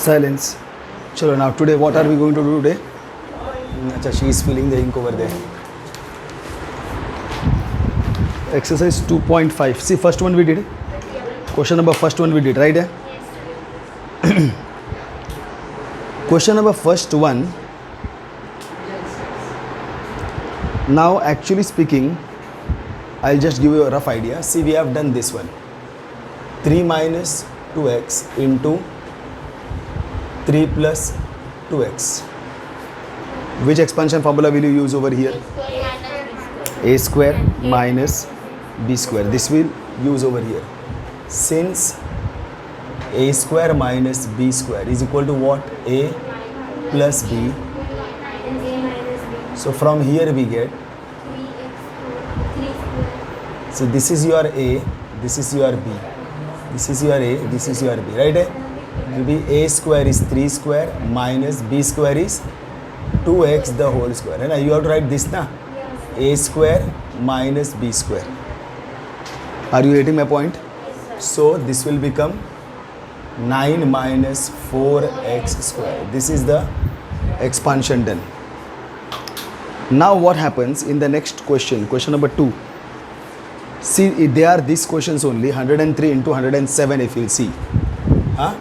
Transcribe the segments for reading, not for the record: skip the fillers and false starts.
Silence. Chalo, now today what are we going to do today? Acha, she is feeling the ink over there. Exercise 2.5. See, first one we did. Question number first one we did, right? Yes. Question number first one. Now, actually speaking, I'll just give you a rough idea. See, we have done this one. 3 minus 2x into 3 plus 2x. Which expansion formula will you use over here? A square minus b square. This will use over here. Since a square minus b square is equal to what? A plus b. So from here we get, so this is your A, this is your B, this is your A, this is your B, right? It will be A square is 3 square minus B square is 2x the whole square. And you have to write this now. A square minus B square. Are you getting my point? So this will become 9 minus 4x square. This is the expansion done. Now what happens in the next question, question number 2. See, they are these questions only, 103 into 107 if you see. Huh?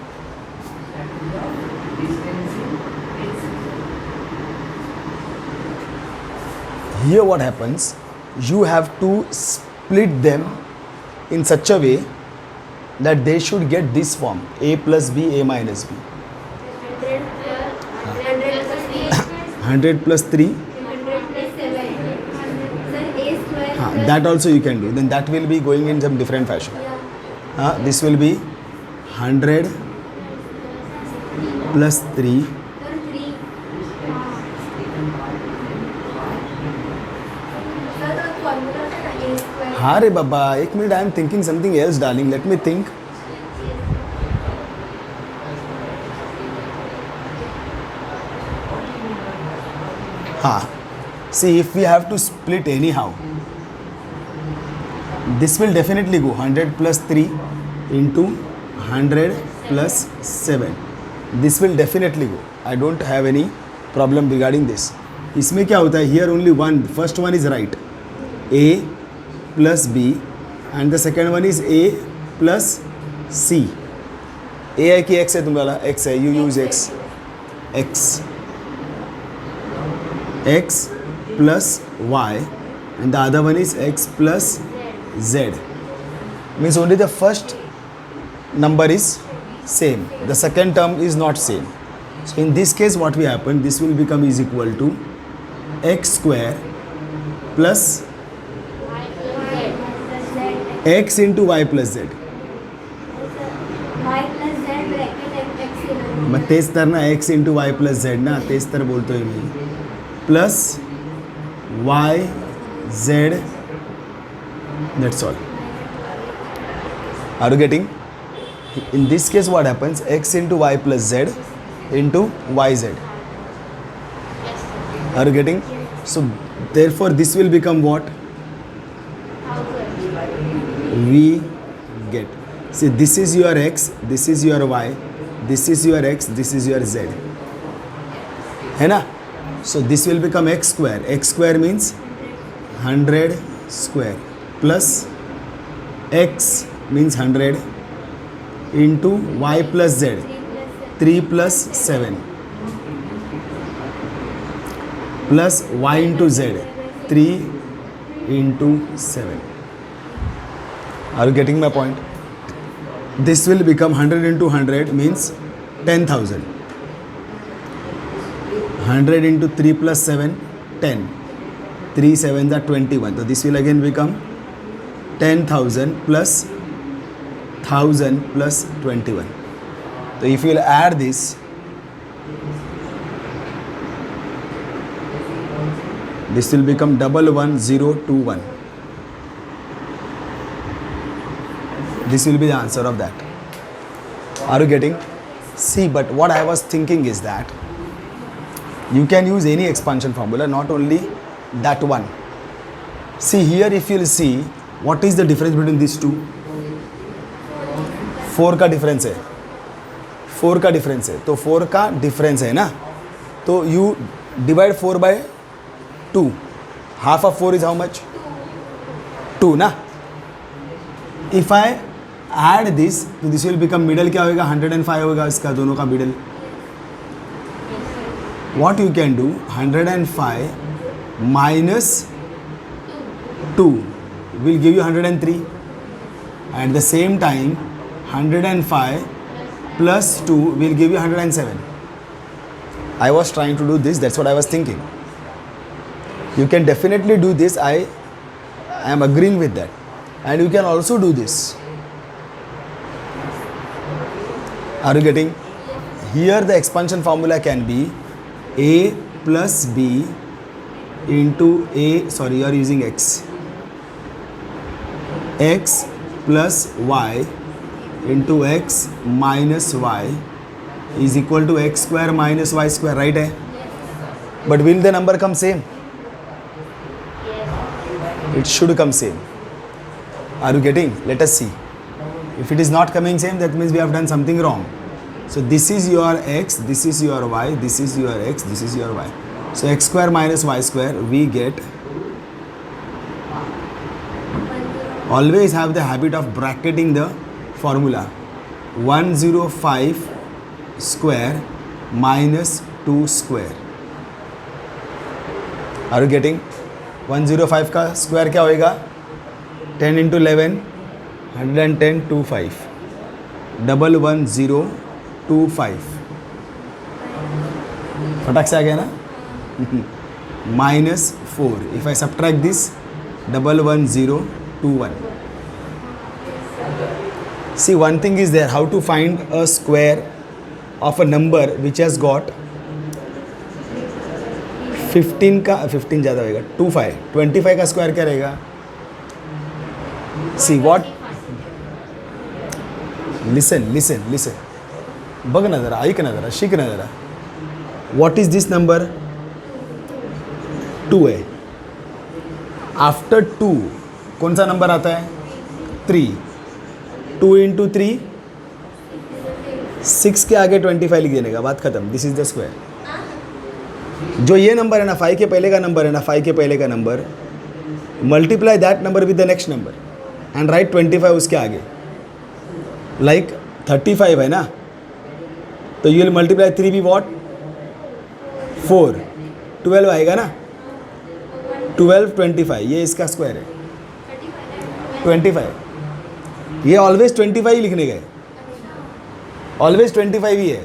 Here what happens, you have to split them in such a way that they should get this form, a plus b, a minus b. 100 plus 3. That also you can do. Then that will be going in some different fashion. This will be 100 plus 3 Hare Baba, 1 minute, I am thinking something else, darling. Let me think. See, if we have to split anyhow, this will definitely go 100 plus 3 into 100 plus 7. This will definitely go. I don't have any problem regarding this. इसमें क्या होता है? Here only one. First one is right. A plus B and the second one is A plus C. A है कि X है तुम्हारा? X है. You use X. X. X plus Y and the other one is X plus Z. Means only the first number is same. The second term is not same. So in this case what will happen? This will become is equal to X square plus X into Y plus Z. मग तेच तर ना X into Y plus Z ना तेच तर बोलतोय मी plus Y Z. That's all. Are you getting? In this case what happens? X into Y plus Z into YZ. Are you getting? So therefore this will become what? We get. See, this is your X, this is your Y, this is your X, this is your Z. है ना? So this will become X square. X square means 100 square plus X means 100 into Y plus Z, 3 plus 7 plus Y into Z, 3 into 7. Are you getting my point? This will become 100 into 100 means 10,000. 100 into 3 plus 7, 10. 3 7s are 21. So this will again become 10,000 plus 1,000 plus 21. So if you will add this, this will become 11021. This will be the answer of that. Are you getting? See, but what I was thinking is that you can use any expansion formula, not only that one. See here, if you will see, what is the difference between these two? 4 का difference है. 4 का difference है, तो 4 का difference है ना, तो you divide 4 by 2. Half of 4 is how much? 2 ना. इफ आई ऐड दिस तो दिस विल बिकम मिडल क्या होगा? 105 होगा इसका दोनों का middle. What you can do, 105 minus 2 will give you 103. At the same time 105 plus 2 will give you 107. I was trying to do this, that's what I was thinking. You can definitely do this, I am agreeing with that. And you can also do this. Are you getting? Here the expansion formula can be a plus b into a, sorry, you are using x plus y into x minus y is equal to x square minus y square, right hai? But will the number come same? It should come same. Are you getting? Let us see. If it is not coming same, that means we have done something wrong. So this is your x, this is your y, this is your x, this is your y. So x square minus y square, we get, always have the habit of bracketing the formula. 105 square minus 2 square. Are you getting? 105 का square क्या होएगा? 10 into 11, 110, 25. 11025. फटाक से आ गया ना? minus 4. If I subtract this, 11021. See, one thing is there, how to find a square of a number which has got 15 का 15 ज़्यादा होएगा, 25 का स्क्वायर क्या रहेगा? See what? Listen. बघ ना जरा, ऐक ना जरा, शिक ना जरा. What is this number? 2 है. After 2 कौन सा नंबर आता है? 3. 2 into 3, 6 के आगे 25 लिख देने का, बात खत्म. This is the square. जो ये नंबर है ना, 5 के पहले का नंबर है ना, 5 के पहले का number, multiply that number with the next number and right 25 उसके आगे. लाइक 35 है ना, तो यू विल मल्टीप्लाई 3 भी वॉट? 4. 12 आएगा ना, 12 25, ये इसका स्क्वायर है. 25, ये ऑलवेज 25 ही लिखने गए, ऑलवेज 25 ही है.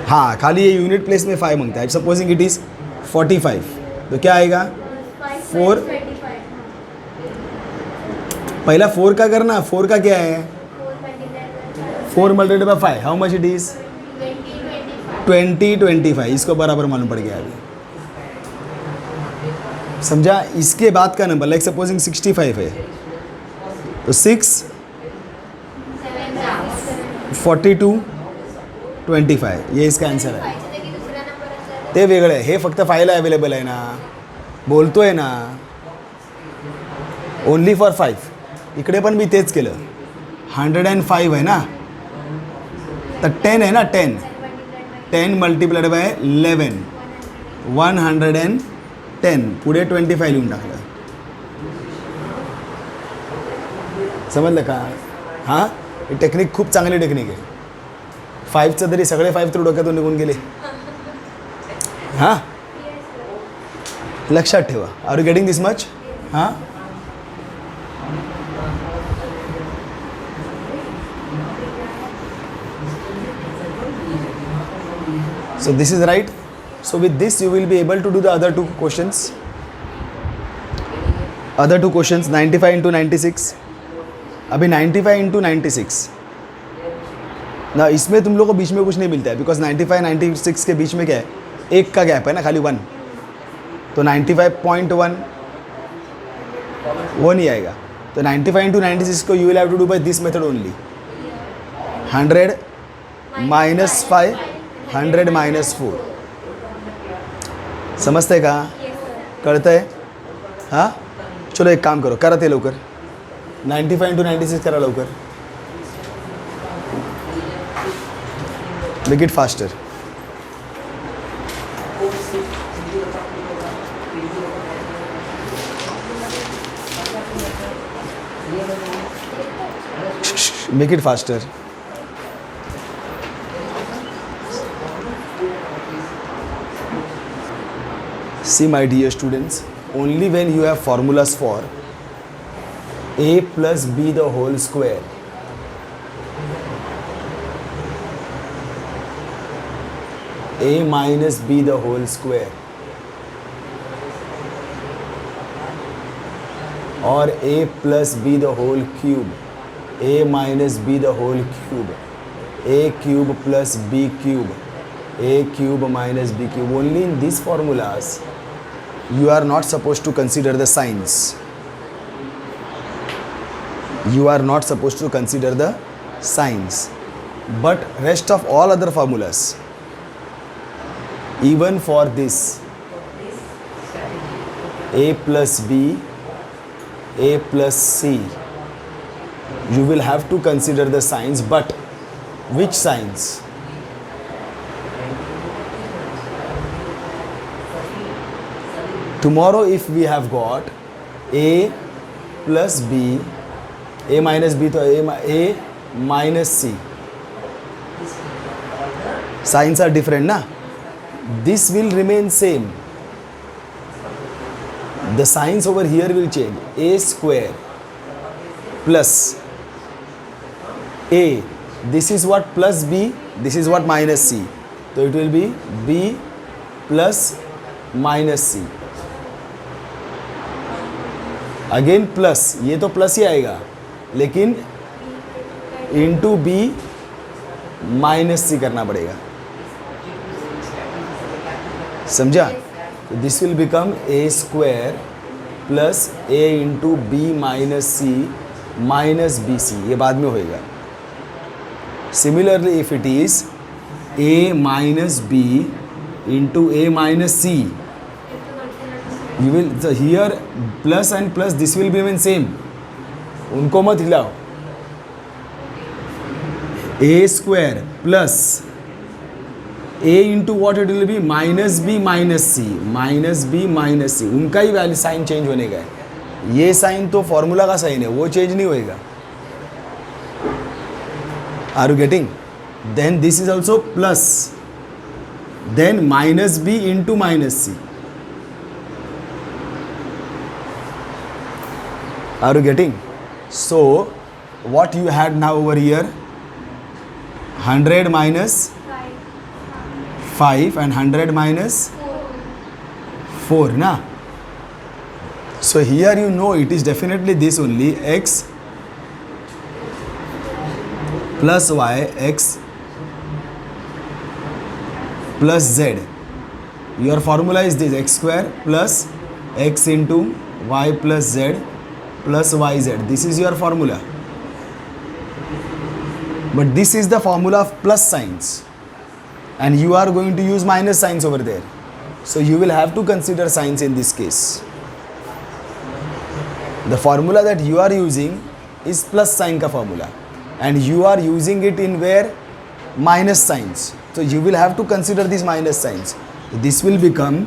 हाँ, खाली ये यूनिट प्लेस में 5 मांगता है. सपोजिंग इट इज 45, तो क्या आएगा? 4. पहला 4 का करना. 4 का क्या है? 4 multiplied by 5, how much it is? 2025. इसको बराबर मालूम पड़ गया अभी, समझा? इसके बाद का नंबर, लाइक सपोजिंग 65 है, तो 6, 42, 25, ये इसका आन्सर आहे. ते वेगळं आहे, हे फक्त 5ला अवेलेबल आहे ना, बोलतोय ना, ओनली फॉर 5. इकडे पण मी तेच केलं. 105 आहे ना, तर 10 आहे ना, 10 मल्टीप्लाइड बाय 11, 110, पुढे 25 लिहून टाकलं. समजलं का? हां, ही टेक्निक खूप चांगली टेक्निक आहे. 5चं तरी सगळे 5 तर डोक्यातून निघून गेले. हां, लक्षात ठेवा. Are you getting this much? हां, so this is right. So with this you will be able to do the other two questions. 95 into 96. अभी 95 into 96 ना, इसमें तुम लोग को बीच में कुछ नहीं मिलता है, बिकॉज 95 96 के बीच में क्या है? 1 का गैप है ना, खाली 1. तो 95.1 वो नहीं आएगा. तो 95 into 96 को you will have to do by this method only. 100 minus 5, 100 minus 4. समजते का? कळतंय? हां, चलो एक काम करो, करा ते लवकर. 95 into 96 करा लवकर. Make it faster. Make it faster. See, my dear students, only when you have formulas for a plus b the whole square, a minus b the whole square, or a plus b the whole cube, a minus b the whole cube, a cube plus b cube, a cube minus b cube. Only in these formulas you are not supposed to consider the signs. You are not supposed to consider the signs. But rest of all other formulas, even for this, a plus b, a plus c, you will have to consider the signs. But which signs? Tomorrow if we have got a plus b, a minus b to a minus c, signs are different, na? This will remain same. The signs over here will change. A square plus a, this is what plus b, this is what minus c. So it will be b plus minus c. Again plus, ये तो plus ही आएगा, लेकिन into b minus सी करना पड़ेगा. समझा? This will become a square plus a into b minus c minus b c. ये बाद में होएगा. Similarly if it is a minus b into a minus c, you will here plus and plus this will be even same. उनको मत हिलाओ. a square plus a into what it will be minus b minus c, minus b minus c. उनका ही value sign change होने का है. ये sign तो formula का साइन है, वो चेंज नहीं होएगा. Are you getting? Then this is also plus, then minus b into minus c. Are you getting? So what you had now over here, 100 minus 5 and 100 minus 4, na? So here you know it is definitely this only, x plus y, x plus z. Your formula is this, x square plus x into y plus z plus yz. This is your formula. But this is the formula of plus signs, and you are going to use minus signs over there. So you will have to consider signs in this case. The formula that you are using is plus sign ka formula, and you are using it in where? Minus signs. So you will have to consider these minus signs. This will become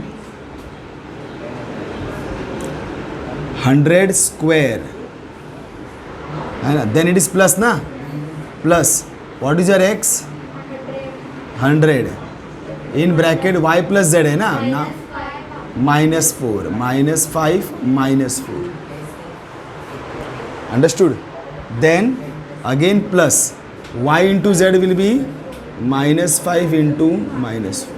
100 square, then it is plus, na? Plus what is your x? 100 in bracket y plus z है ना? ना minus 4, minus 5, minus 4. Understood? Then again plus y into z will be minus 5 into minus 4.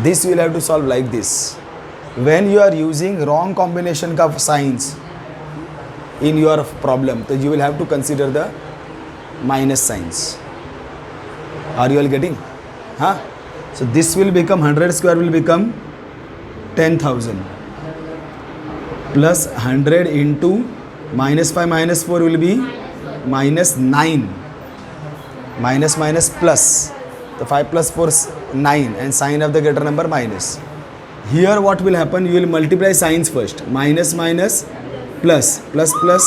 This you will have to solve like this. When you are using wrong combination of signs in your problem, so you will have to consider the minus signs. Are you all getting? Huh? So this will become 100 square will become 10,000 plus 100 into minus 5 minus 4 will be minus 9. Minus minus plus. The 5 plus 4 is 9 and sign of the greater number minus. Here what will happen, you will multiply signs first. Minus minus plus, plus plus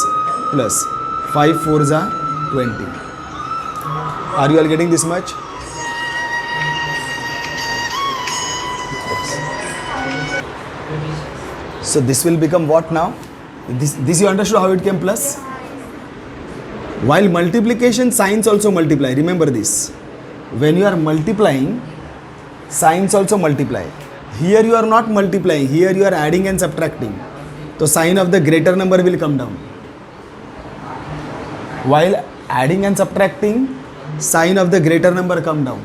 plus. 5 4s are 20. Are you all getting this much? So this will become what now? This you understood how it came plus? While multiplication, signs also multiply. Remember this. When you are multiplying, signs also multiply. Here you are not multiplying. Here you are adding and subtracting. So sign of the greater number will come down. While adding and subtracting, sign of the greater number come down.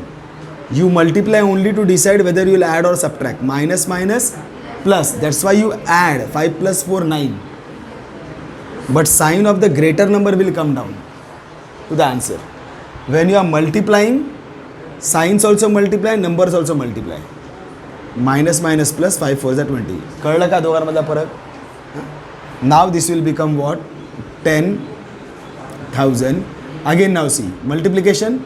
You multiply only to decide whether you will add or subtract. Minus minus plus. That's why you add. 5 plus 4, 9. But sign of the greater number will come down to the answer. When you are multiplying, signs also multiply, numbers also multiply. Minus minus plus 5 4 is 20. कळलं का दोघांमधला फरक? Now this will become what? 10,000. Again now see. Multiplication.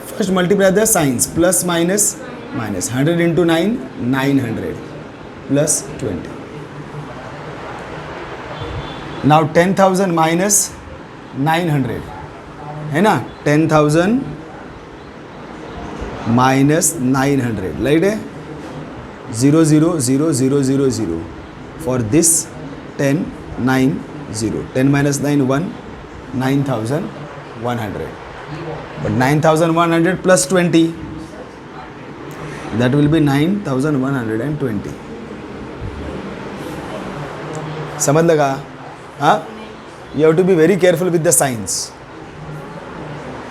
First multiply the signs. Plus minus minus. 100 into 9, 900. Plus 20. Now 10,000 minus 900. है ना? 10,000 minus 900. Right? 0 0 0 0 0 0. For this 10 9 0. 10 minus 9 1. 9,100. But 9,100 plus 20. That will be 9,120. समझ लगा? हाँ? You have to be very careful with the signs.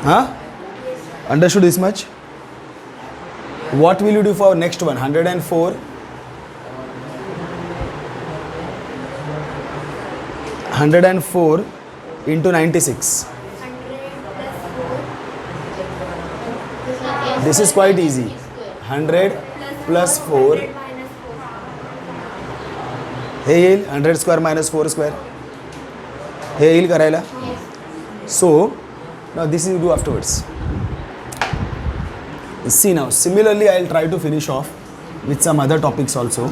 Huh? Understood this much? What will you do for next one? 104. 104 into 96. 100 plus 4. This is quite easy. 100 plus 4. हे येईल 100 square minus 4 square. हे येईल करायला. So now this is do afterwards. See now, similarly I will try to finish off with some other topics also.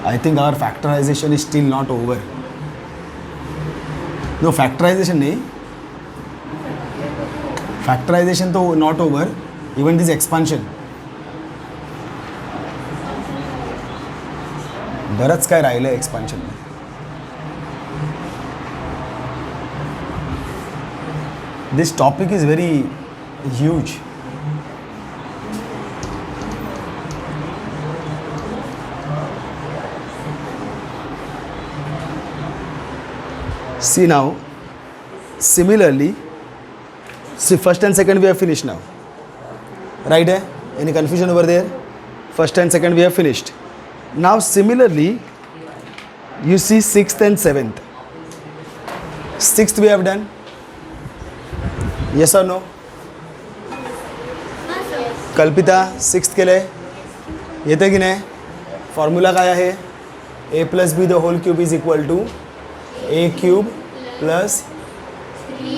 I think our factorization is still not over. No, factorization nahi. Factorization to not over. Even this expansion. बरंच काय राहिलं expansion में. This topic is very huge. See now, similarly, see first and second we have finished now. Right? Any confusion over there? First and second we have finished. Now similarly, you see 6th and 7th. 6th we have done. Yes or no? कल्पिता 6th के लिए येते की नाही? Formula काय आहे? a plus b the whole cube is equal to a cube plus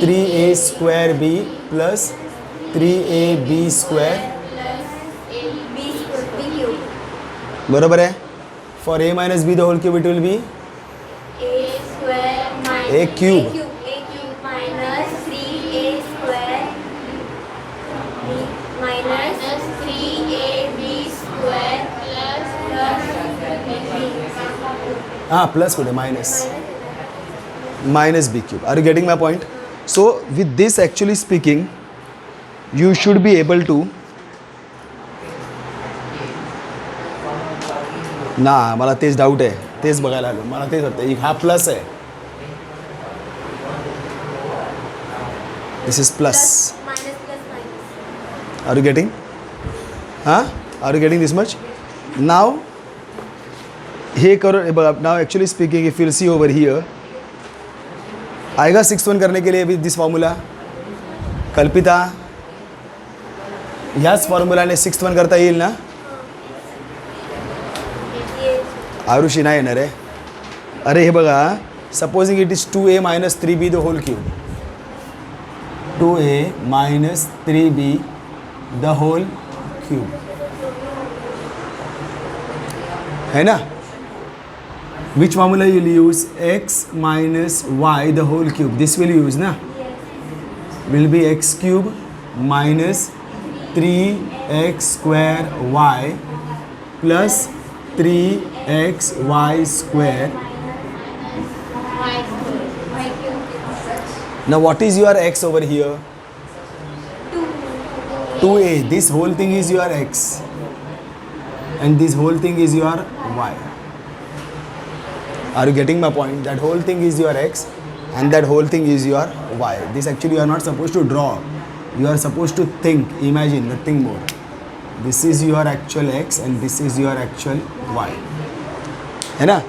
3a square b plus 3ab square. बरोबर आहे? For a minus b the whole cube it will be a square minus A cube. a cube minus 3a square minus 3ab square plus plus कुठे minus b cube. Are you getting my point? So with this actually speaking, you should be able to ना मला तेच doubt आहे, तेच बघायला आलो, मला तेच वाटतं हा प्लस आहे. This is plus. Are you getting? हां, are you getting this much? Now हे करो, हे बघा. Now actually speaking if you see over here आएगा 6th वन करने के लिए भी दिस फॉर्मूला. कल्पिता ह्याच फॉर्म्युलाने 6th वन करता येईल ना? आरुषी नाही येणार आहे. अरे हे बघा, supposing it is 2a minus 3b the whole cube. 2a minus 3b the whole cube. है ना? Which formula you will use? X minus y the whole cube. This will use ना? will be x cube minus 3x square y plus 3xy square. Now what is your x over here? 2a. This whole thing is your x and this whole thing is your y. Are you getting my point? That whole thing is your x and that whole thing is your y. This actually you are not supposed to draw. You are supposed to think, imagine, nothing more. This is your actual x and this is your actual y. है ना?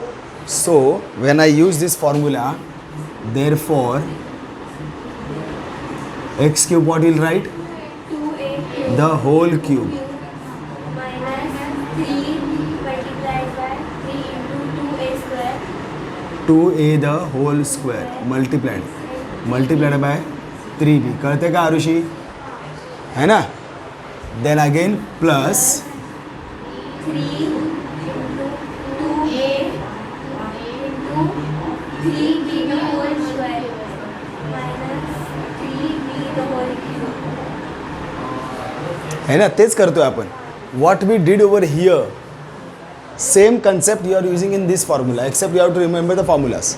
So when I use this formula, therefore x cube, what will write? 2a The whole cube. minus 3 multiplied by 3 into 2a square 2a the whole square multiplied by 3b. करते का आरुषि? है ना? Then again plus 3 into 2a into 3b the whole square minus 3b the whole cube. है ना? तेच करतोय आपण. What we did over here, same concept you are using in this formula, except you have to remember the formulas.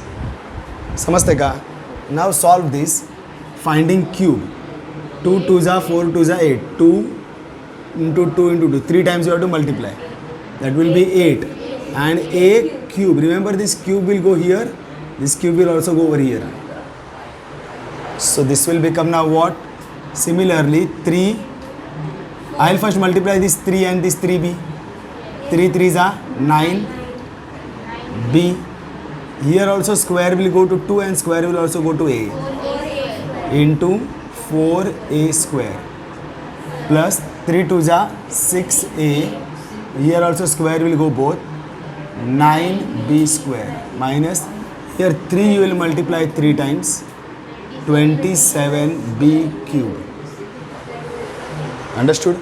समझते का? Now solve this. Finding cube. 2 2s are 4 2s are 8. 2 into 2 into 2. 3 times you have to multiply. That will be 8. And a cube. Remember this cube will go here. This cube will also go over here. So this will become now what? Similarly 3. I'll first multiply this 3 and this 3b. 3 3s are 9. B. Here also square will go to 2 and square will also go to a. Into 4a square. Plus 3 2s are 6a. Here also square will go both. 9b square. Minus here 3 you will multiply 3 times. 27b cube. Understood?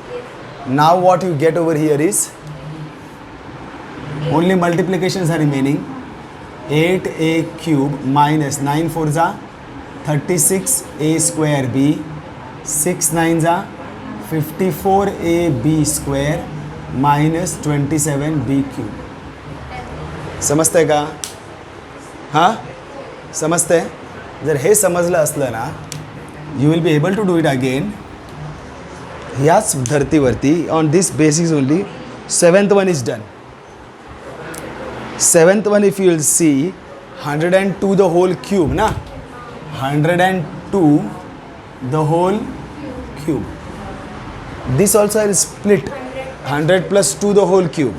Now what you get over here is only multiplications are remaining. 8a cube minus 9 4s are 36a square b. 6 9s are 54ab square minus 27b cube. समजतंय का? हां समजतंय? जर हे समजलं असलं ना, you will be able to do it again. याच धर्तीवरती on this basis only 7th one is done. 7th one if you will see 102 the whole cube na, 102 the whole cube. This also I will split 100 plus 2 the whole cube.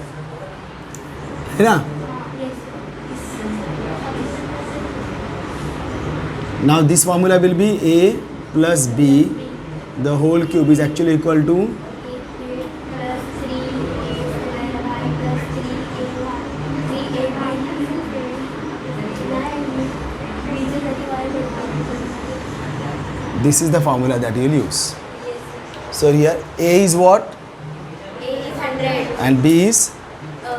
है ना? Now this formula will be a plus b the whole cube is actually equal to Plus 3a square y plus 3a this is the formula that you will use. So here a is what A is 100. and b is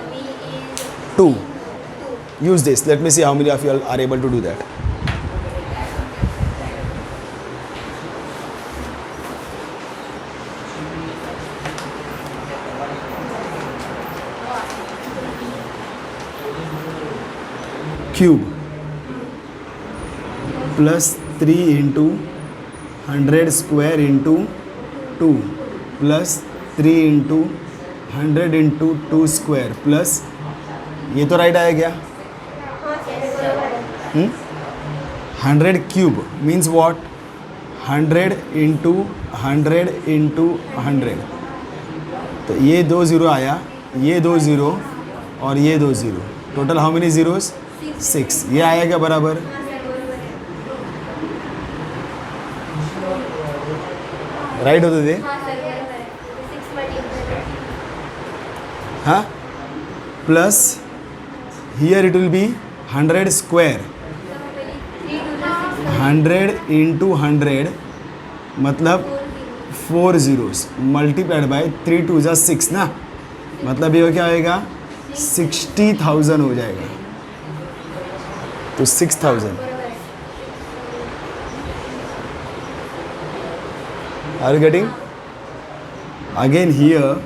B is 2. 2. Use this. Let me see how many of you all are able to do that. Cube plus 3 into 100 square into 2 plus 3 into 100 into 2 square plus ये तो right आया क्या? 100 cube means what? 100 into 100 into 100. तो ये 2 0 आया, ये 2 0 और ये 2 0. Total how many zeros? 6. ये आया क्या बराबर? राइट होते थे? हाँ? Plus here it will be 100 square. 100 into 100 मतलब 4 zeros multiplied by 3 2 जा 6 ना, मतलब ये क्या आएगा? 60,000 हो जाएगा. तो 6,000 Are you getting? Again here,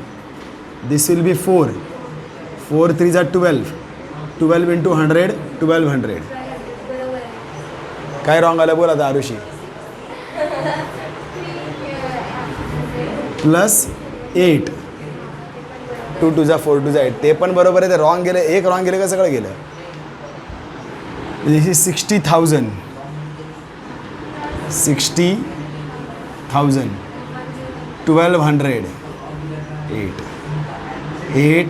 this will be 4. 4 3s are 12. 12 into 100, 1200. बरोबर आहे. काय रॉंग आलं बोल आता आरुषी. प्लस 8. 2 2 जा 4 2 जा 8. ते पण बरोबर आहे. ते रॉंग गेलं. एक रॉंग गेलं का सगळं गेलं. This is 60,000. 60,000. 1200. 8. 8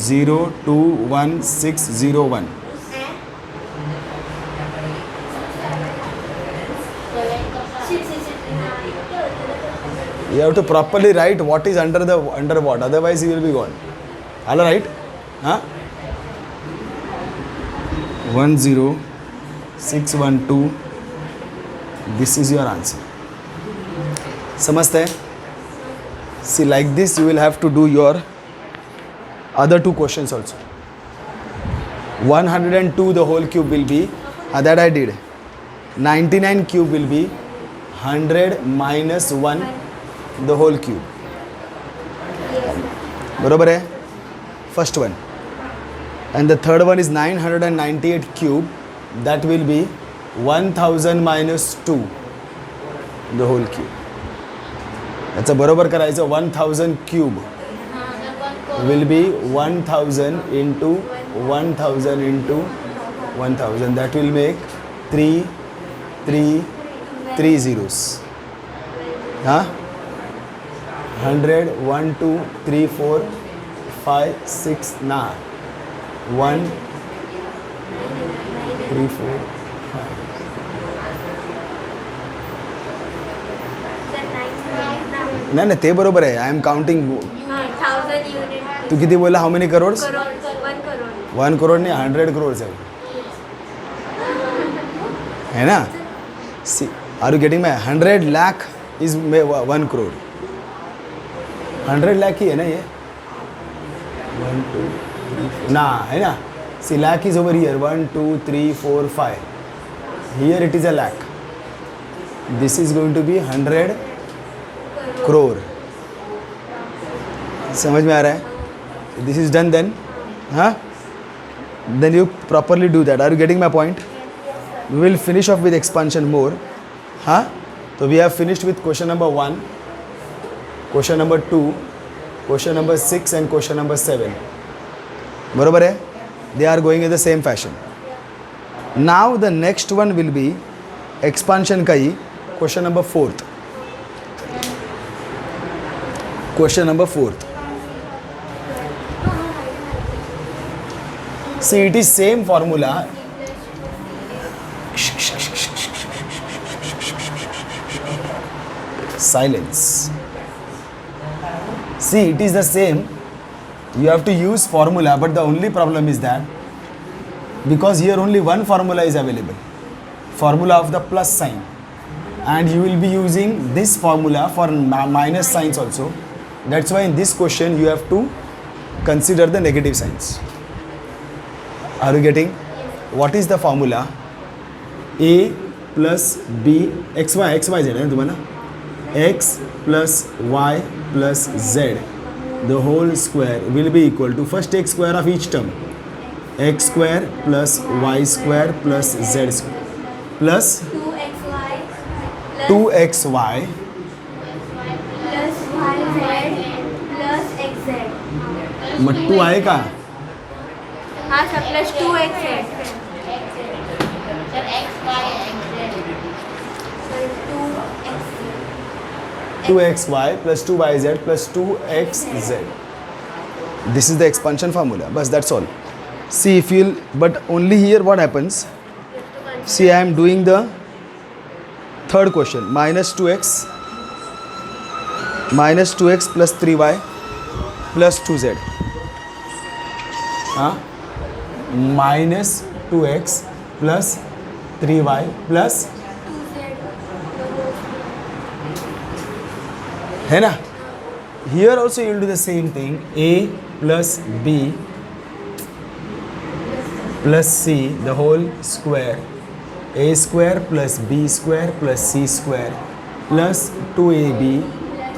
0 2 1 6 0 1. You have to properly write what is under what, otherwise you will be gone. All right? Huh? 1 0 6 1 2. This is your answer. समझते हैं? See, like this you will have to do your other two questions also. 102 the whole cube will be, that I did. 99 cube will be 100 minus 1 the whole cube. बरोबर है? First one. And the third one is 998 cube. That will be 1000 minus 2 the whole cube. याचं बरोबर करायचं. 1000 cube will be 1000 into 1000 into 1000. That will make 3 zeros. Huh? 100 1 2 3 4 5 6 9 1 3 4 5. नाही नाही ते बरोबर आहे. I am counting. 1000 युनिट. तू किती बोलला? How many crore? 1 करोड. 1 करोड नाही, 100 करोड है ना. See, are you getting my? 100 lakh is 1 crore. 100 lakh ही है ना ये. 1 2 3 ना है ना. See, lakh is over here. 1 2 3 4 5. Here it is a lakh. This is going to be 100 crore. समझ में आ रहा है? This is done then. हाँ, then you properly do that. Are you getting my point? We will finish off with expansion more. Huh? So we have finished with question number 1, question number 2, question number 6 and question number 7. बरोबर है? They are going in the same fashion. Now the next one will be expansion का ही question number 4th. Question number 4th. See, it is same formula. Silence. See, it is the same. You have to use formula, but the only problem is that because here only one formula is available, formula of the plus sign, and you will be using this formula for minus signs also. That's why in this question you have to consider the negative signs. Are you getting? What is the formula? A plus B x y z है ना तुम्हारा. X plus y plus z the whole square will be equal to, first take square of each term. X square plus y square plus z square plus 2xy plus yz plus xz. मग 2 आहे का? हाँ sir, plus 2xz. 2xy plus 2yz plus 2xz. This is the expansion formula. But that's all. See, if you'll, but only here what happens? See, I am doing the third question. Minus 2x plus 3y plus 2z. Minus 2x plus 3y plus, है ना. Here also you will do the same thing. A plus B plus C the whole square. A square plus B square plus C square plus 2ab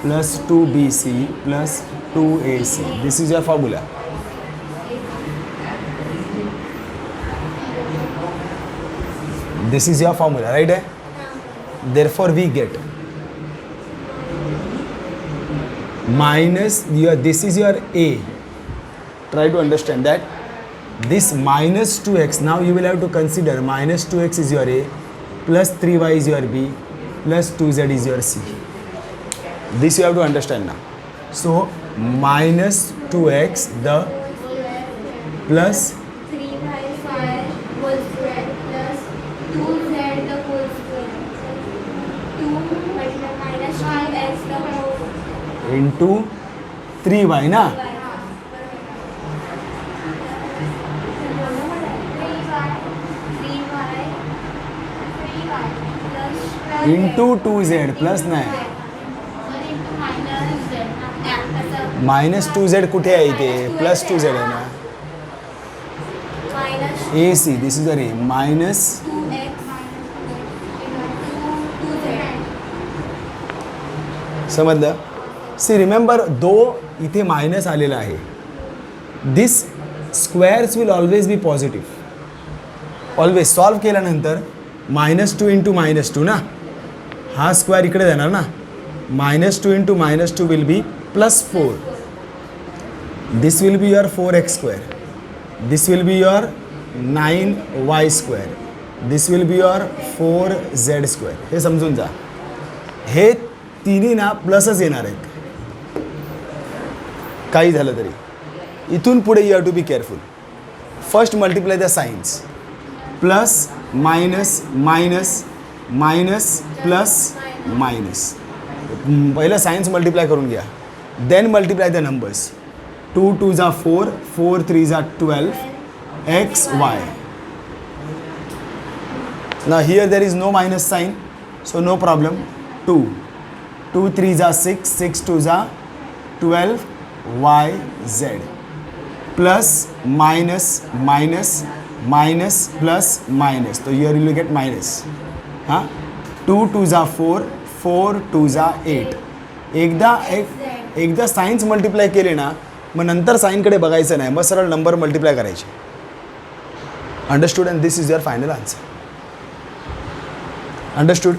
plus 2bc plus 2ac. This is your formula. This is your formula, right? Therefore, we get minus your, this is your a. Try to understand that. This minus 2x, now you will have to consider minus 2x is your a, plus 3y is your b, plus 2z is your c. This you have to understand now. So minus 2x the plus 3y whole square plus 2z the whole square. 2 minus 2x the whole into 3y na. 3y into 2z plus नाही minus 2z कुठे आहे इथे plus 2z आहे ना. minus A see this is a रे minus 2x 2z. समजलं. सी remember दो इथे मायनस आलेला आहे. This squares will always be positive. Always solve केल्यानंतर -2 इंटू -2 ना, हा स्क्वेअर इकडे जाणार ना. -2 into -2 will be +4. This will be your 4x square. This will be your 9y square. This will be your 4z square. हे समजून जा. हे तिन्ही ना प्लसच येणार आहेत काही झालं तरी. इथून पुढे you have to be careful. First multiply the signs. Plus minus minus minus plus minus. पहिलं सायन्स मल्टिप्लाय करून घ्या. Then multiply the numbers. 2 2 जा 4, 4 3 जा 12 x y. Now here there is no minus sign, so no problem. 2 2 3 जा 6, 6 2 जा 12 y z plus minus minus minus plus minus. तो here you will get minus. हाँ 2 2 जा 4, 4 2 जा 8. एकदा सायन्स मल्टिप्लाय केले ना मग नंतर साईनकडे बघायचं नाही, मग सरळ नंबर मल्टिप्लाय करायचे. Understood. And this is your final answer. Understood.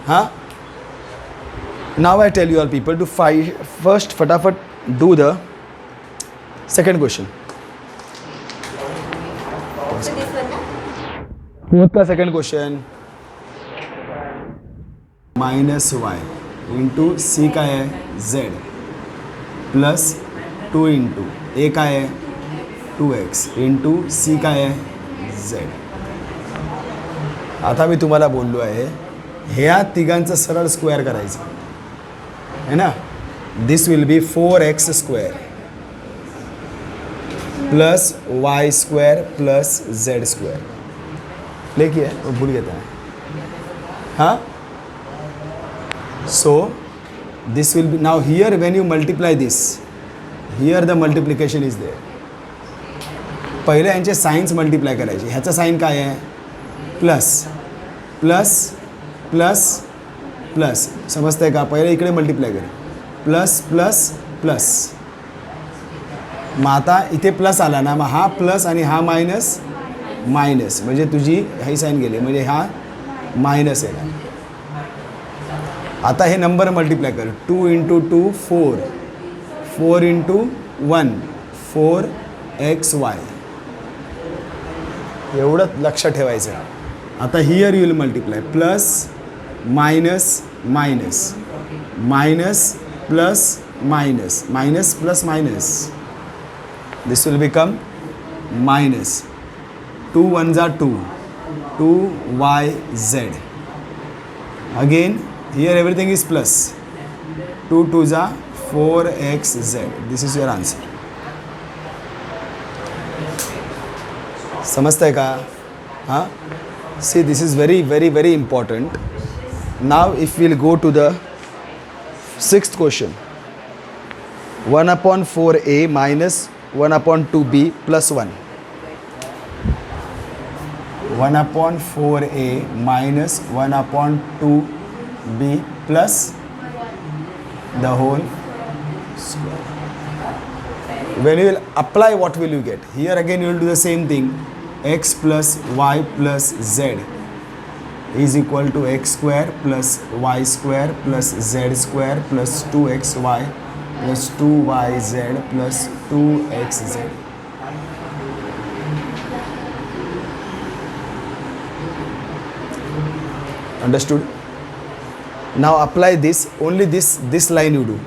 हां now I tell you all people to first फटाफट do the second question. So this one na? Fourth का second question. -y into see काय आहे z plus 2 into ए काय आहे 2x into see काय आहे z. आता मी तुम्हाला बोललो आहे ह्या तिघांचं सरळ स्क्वेअर करायचं है ना. This will B 4x square plus y square plus z square. लेकिन वो भूल गया था. हाँ so this will be now here when you multiply this, here the multiplication is there. पहिले यांचे साइन्स मल्टिप्लाय करायचे. ह्याचा साइन काय आहे प्लस प्लस प्लस प्लस. समजतंय का. पहिले इकडे मल्टिप्लाय कर प्लस प्लस प्लस. मग आता इथे प्लस आला ना, मग हा प्लस आणि हा मायनस मायनस म्हणजे तुझी ही साईन गेली म्हणजे हा मायनस आहे. आता हे नंबर मल्टिप्लाय कर. 2 इंटू 2 4, 4 इंटू 1 4xy. एवढं लक्ष ठेवायचं. आता here you will multiply plus minus minus minus plus minus minus plus minus. This will become minus 2 1 जा 2 2yz. Again here everything is plus. 2 2 जा 4xz. this is your answer. समझते का. हाँ see this is very very very important. now if we'll go to the sixth question. 1/4a minus 1/2b plus 1. 1/4a minus 1/2b plus the whole square. When you will apply, what will you get? Here again you will do the same thing. X plus y plus z is equal to x square plus y square plus z square plus 2xy plus 2yz plus 2xz. Understood? Now apply this, only this line you do.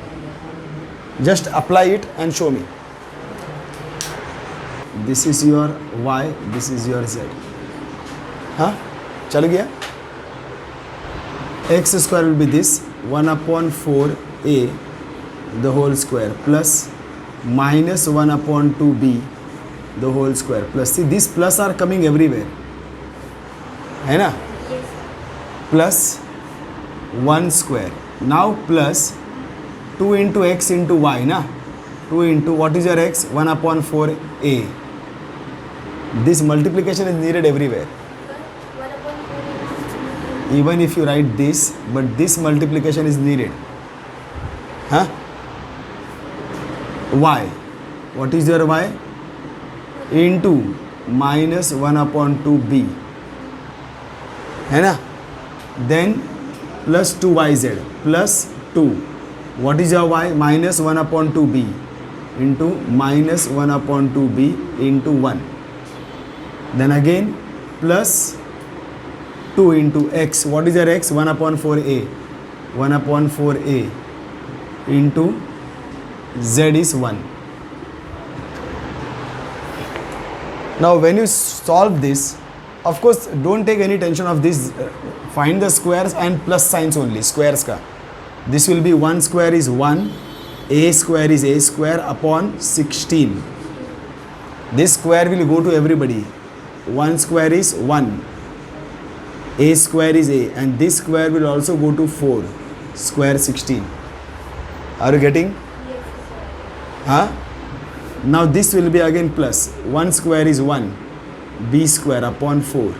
Just apply it and show me. This is your y, this is your z. हाँ चल गया. X square will be this 1/4a the whole square plus minus 1/2b the whole square plus, see these plus are coming everywhere, है ना? Plus 1 square. Now plus 2 into x into y na, 2 into what is your x, 1/4a. This multiplication is needed everywhere. Even if you write this, but this multiplication is needed. Huh? Y, what is your y? Into minus 1/2b, है ना? Then plus 2yz plus 2. What is your y? Minus 1/2b into minus 1/2b into 1. Then again plus 2 into x. What is your x? 1/4a. 1/4a into z is 1. Now when you solve this, of course don't take any tension of this. Find the squares and plus signs only. Squares ka. This will be 1 square is 1. A square is a square upon 16. This square will go to everybody. 1 square is 1. A square is a, and this square will also go to 4. Square 16. Are you getting? Huh? Now this will be again plus. 1 square is 1. B square upon 4.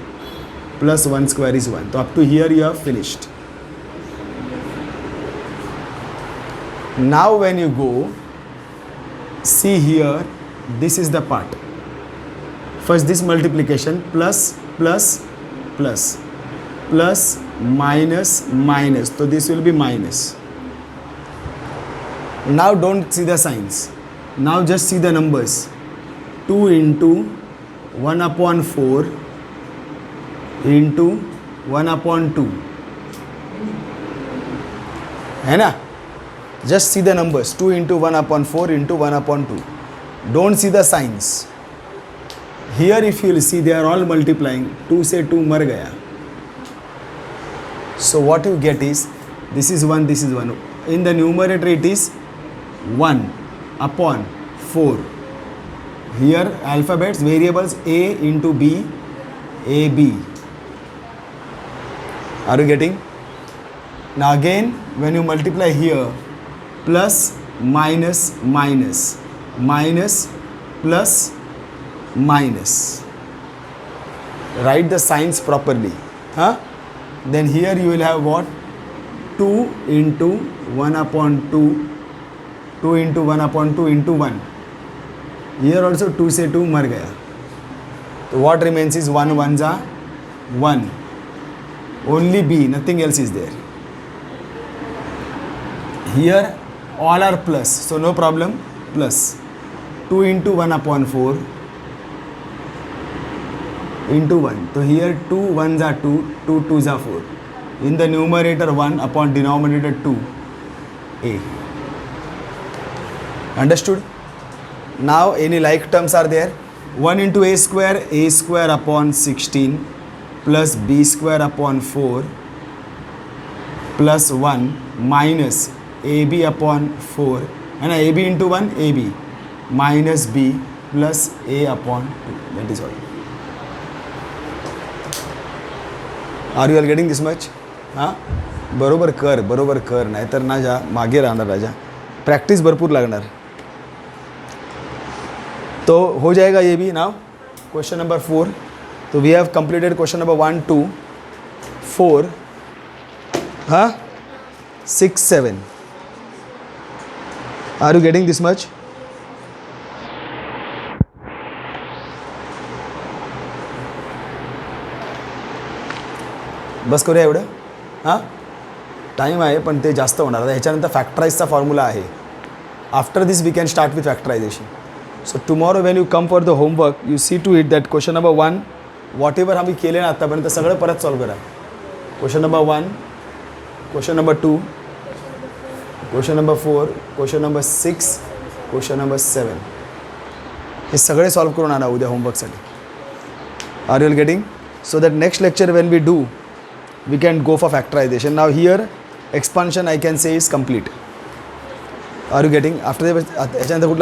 Plus 1 square is 1. So up to here you have finished. Now when you go, see here, this is the part. First this multiplication, plus, plus, plus, plus, minus, minus. So this will be minus. Now don't see the signs. Now just see the numbers. 2 into 1/4 into 1/2. है ना? Just see the numbers. 2 into 1/4 into 1/2. Don't see the signs. Here if you will see, they are all multiplying. 2 से 2 मर गया. So what you get is, this is 1, this is 1. In the numerator it is 1/4. Here alphabets, variables a into b, ab. Are you getting? Now again when you multiply here, plus, minus, minus, minus, plus, minus. Write the signs properly. Huh? Then here you will have what? 2 into 1/2. 2 into 1/2 into 1. Here also 2 से 2 मर गया. So what remains is 1 ones are 1. Only b, nothing else is there. Here all are plus, so no problem. Plus 2 into 1/4 into 1. So here 2 ones are 2, 2 twos are 4. In the numerator 1 upon denominator 2, a. Understood? Now any like terms are there? 1 into a square upon 16 plus b square upon 4 plus 1 minus ab upon 4, and ab into 1 ab minus b plus a upon 2. That is all. Are you all getting this much? हाँ बरोबर कर नाहीतर ना जा मागे राहणार राजा. Practice भरपूर लागणार. तो हो जाएगा ये भी. Now question number 4. तो we have completed question number 1 2 4. हाँ 6 7. Are you getting this much? बस करूया एवढं हां टाईम आहे पण ते जास्त होणार आता ह्याच्यानंतर फॅक्टराईजचा फॉर्म्युला आहे after this we can start with factorisation so tomorrow when you come for the homework you see to it that question number 1 whatever आम्ही केले ना आत्तापर्यंत सगळं परत सॉल्व करा question number 1 question number 2 question number 4 question number 6 question number 7 हे सगळे solve करून आणा उद्या होमवर्कसाठी are you getting so that next lecture when we do we can go for factorization. Now here expansion I can say is complete. Are you getting? After the